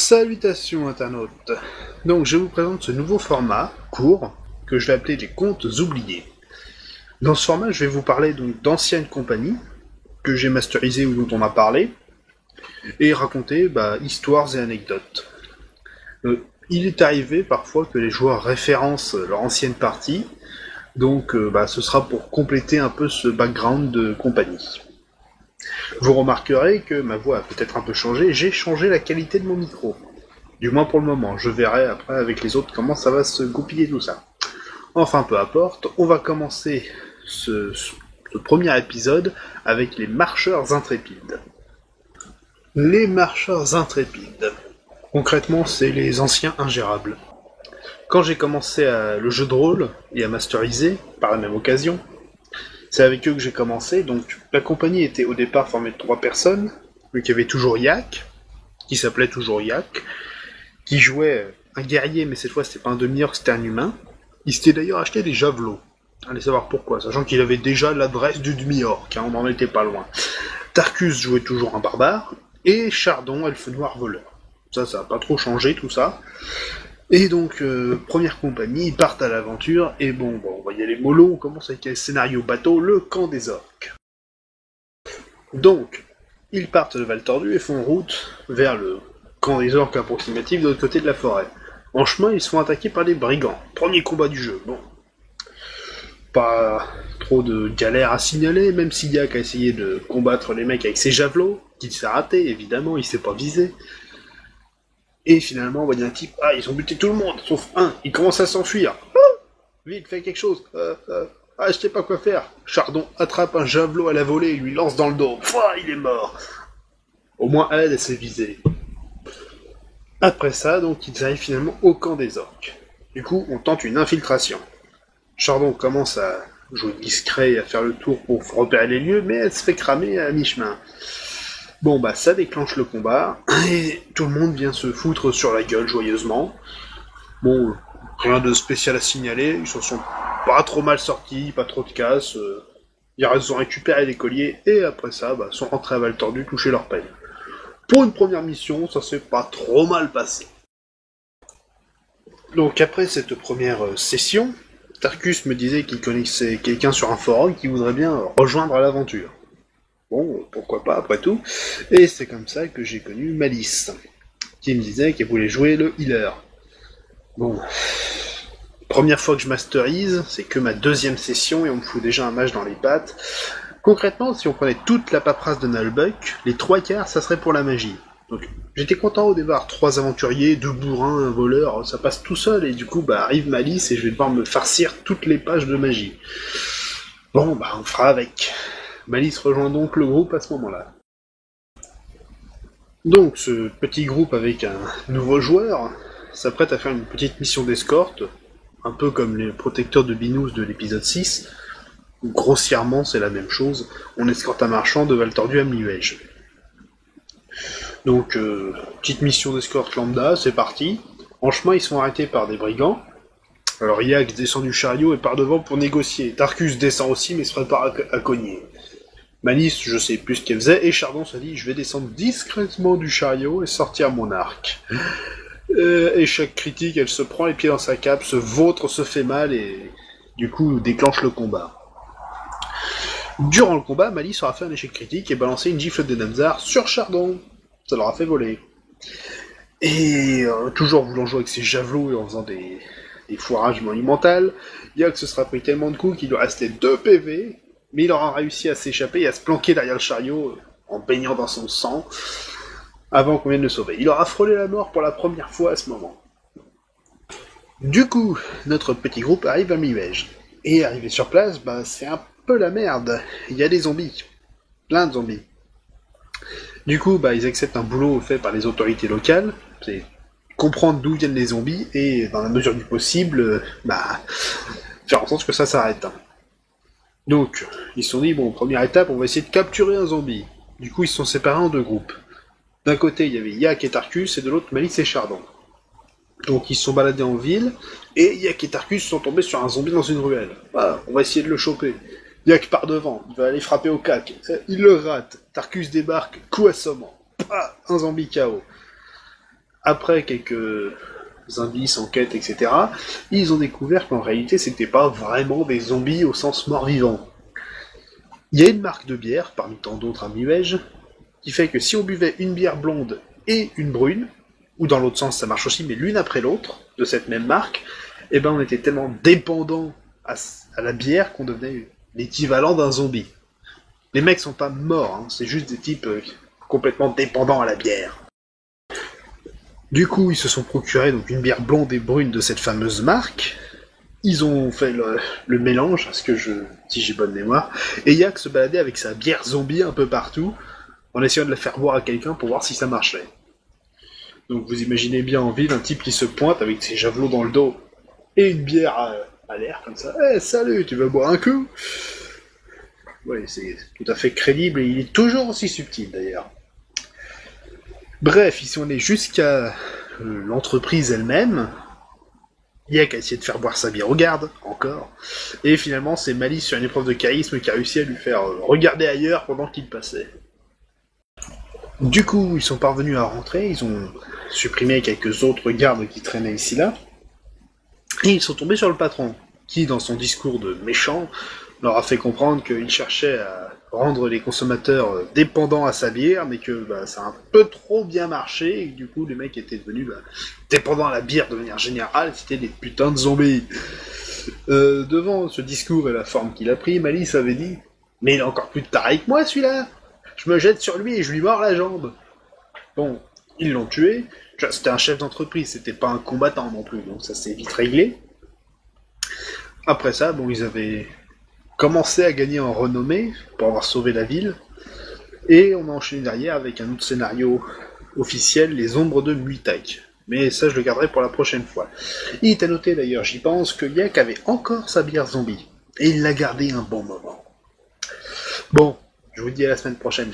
Salutations internautes. Donc je vous présente ce nouveau format court que je vais appeler les contes oubliés. Dans ce format, je vais vous parler donc d'anciennes compagnies que j'ai masterisées ou dont on a parlé et raconter histoires et anecdotes. Il est arrivé parfois que les joueurs référencent leur ancienne partie, donc ce sera pour compléter un peu ce background de compagnie. Vous remarquerez que ma voix a peut-être un peu changé, j'ai changé la qualité de mon micro. Du moins pour le moment, je verrai après avec les autres comment ça va se goupiller tout ça. Enfin, peu importe, on va commencer ce premier épisode avec les marcheurs intrépides. Les marcheurs intrépides. Concrètement, c'est les anciens ingérables. Quand j'ai commencé le jeu de rôle et à masteriser, par la même occasion, c'est avec eux que j'ai commencé, donc la compagnie était au départ formée de 3 personnes, donc il y avait toujours Yak, qui s'appelait toujours Yak, qui jouait un guerrier, mais cette fois c'était pas un demi-orc, c'était un humain. Il s'était d'ailleurs acheté des javelots, allez savoir pourquoi, sachant qu'il avait déjà l'adresse du demi-orc, on n'en était pas loin. Tarkus jouait toujours un barbare, et Chardon, elfe noir voleur. Ça a pas trop changé tout ça. Et donc, première compagnie, ils partent à l'aventure, et on va y aller mollo, on commence avec un scénario bateau, le camp des orques. Donc, ils partent de Valtordu et font route vers le camp des orques approximatif de l'autre côté de la forêt. En chemin, ils se font attaquer par des brigands. Premier combat du jeu, Pas trop de galères à signaler, même si Yak a essayé de combattre les mecs avec ses javelots, qu'il s'est raté, évidemment, il s'est pas visé. Et finalement, on voit un type, ils ont buté tout le monde, sauf un, il commence à s'enfuir. Vite, fais quelque chose. Je sais pas quoi faire. Chardon attrape un javelot à la volée et lui lance dans le dos. Il est mort. Au moins, elle s'est visée. Après ça, donc, ils arrivent finalement au camp des orques. Du coup, on tente une infiltration. Chardon commence à jouer discret et à faire le tour pour repérer les lieux, mais elle se fait cramer à mi-chemin. Ça déclenche le combat, et tout le monde vient se foutre sur la gueule joyeusement. Rien de spécial à signaler, ils s'en sont pas trop mal sortis, pas trop de casse. Ils ont récupéré les colliers, et après ça, sont rentrés à Valtordu toucher leur paye. Pour une première mission, ça s'est pas trop mal passé. Donc après cette première session, Tarkus me disait qu'il connaissait quelqu'un sur un forum qui voudrait bien rejoindre à l'aventure. Pourquoi pas, après tout. Et c'est comme ça que j'ai connu Malice, qui me disait qu'elle voulait jouer le healer. Première fois que je masterise, c'est que ma deuxième session, et on me fout déjà un mage dans les pattes. Concrètement, si on prenait toute la paperasse de Nullbuck, les 3/4, ça serait pour la magie. Donc, j'étais content au départ, 3 aventuriers, 2 bourrins, un voleur, ça passe tout seul, et du coup, arrive Malice, et je vais devoir me farcir toutes les pages de magie. On fera avec. Malice rejoint donc le groupe à ce moment-là. Donc ce petit groupe avec un nouveau joueur s'apprête à faire une petite mission d'escorte, un peu comme les protecteurs de Binous de l'épisode 6. Grossièrement, c'est la même chose. On escorte un marchand de Valtordu à Miluège. Donc, petite mission d'escorte lambda, c'est parti. En chemin, ils sont arrêtés par des brigands. Alors Yak descend du chariot et part devant pour négocier. Tarkus descend aussi, mais se prépare à cogner. Malice, je sais plus ce qu'elle faisait, et Chardon se dit, je vais descendre discrètement du chariot et sortir mon arc. Échec critique, elle se prend les pieds dans sa cape, se vautre, se fait mal, et du coup déclenche le combat. Durant le combat, Malice aura fait un échec critique et balancé une gifle de Namzar sur Chardon. Ça leur a fait voler. Et toujours voulant jouer avec ses javelots et en faisant des foirages monumentaux, Yak se sera pris tellement de coups qu'il lui restait 2 PV, mais il aura réussi à s'échapper et à se planquer derrière le chariot en baignant dans son sang avant qu'on vienne le sauver. Il aura frôlé la mort pour la première fois à ce moment. Du coup, notre petit groupe arrive à Miluège. Et arrivé sur place, c'est un peu la merde. Il y a des zombies. Plein de zombies. Du coup, ils acceptent un boulot fait par les autorités locales. C'est comprendre d'où viennent les zombies et, dans la mesure du possible, faire en sorte que ça s'arrête. Donc, ils se sont dit, première étape, on va essayer de capturer un zombie. Du coup, ils se sont séparés en 2 groupes. D'un côté, il y avait Yak et Tarkus, et de l'autre, Malice et Chardon. Donc, ils se sont baladés en ville, et Yak et Tarkus sont tombés sur un zombie dans une ruelle. On va essayer de le choper. Yak part devant, il va aller frapper au cac. Il le rate. Tarkus débarque, coup assommant. Un zombie KO. Après quelques indices, enquêtes, etc., ils ont découvert qu'en réalité, c'était pas vraiment des zombies au sens mort-vivant. Il y a une marque de bière, parmi tant d'autres à Liège, qui fait que si on buvait une bière blonde et une brune, ou dans l'autre sens ça marche aussi, mais l'une après l'autre, de cette même marque, eh ben on était tellement dépendant à la bière qu'on devenait l'équivalent d'un zombie. Les mecs sont pas morts, hein, c'est juste des types complètement dépendants à la bière. Du coup, ils se sont procurés donc une bière blonde et brune de cette fameuse marque. Ils ont fait le mélange, à ce que si j'ai bonne mémoire, et Yak se baladait avec sa bière zombie un peu partout, en essayant de la faire boire à quelqu'un pour voir si ça marchait. Donc vous imaginez bien en ville un type qui se pointe avec ses javelots dans le dos et une bière à l'air comme ça. Eh, salut, tu veux boire un coup? Ouais, c'est tout à fait crédible et il est toujours aussi subtil d'ailleurs. Bref, ils sont allés jusqu'à l'entreprise elle-même. Yak a essayé de faire boire sa bière au garde, encore. Et finalement, c'est Malice sur une épreuve de charisme qui a réussi à lui faire regarder ailleurs pendant qu'il passait. Du coup, ils sont parvenus à rentrer, ils ont supprimé quelques autres gardes qui traînaient ici-là, et ils sont tombés sur le patron, qui, dans son discours de méchant, leur a fait comprendre qu'il cherchait à rendre les consommateurs dépendants à sa bière, mais que ça a un peu trop bien marché, et que du coup les mecs étaient devenus dépendants à la bière de manière générale, c'était des putains de zombies. Devant ce discours et la forme qu'il a pris, Malice avait dit « Mais il est encore plus taré que moi celui-là ! Je me jette sur lui et je lui mords la jambe !» Bon, ils l'ont tué, c'était un chef d'entreprise, c'était pas un combattant non plus, donc ça s'est vite réglé. Après ça, bon, ils avaient commencé à gagner en renommée pour avoir sauvé la ville, et on a enchaîné derrière avec un autre scénario officiel, les ombres de Muitak. Mais ça, je le garderai pour la prochaine fois. Il est à noter d'ailleurs, j'y pense, que Yak avait encore sa bière zombie, et il l'a gardée un bon moment. Bon, je vous dis à la semaine prochaine.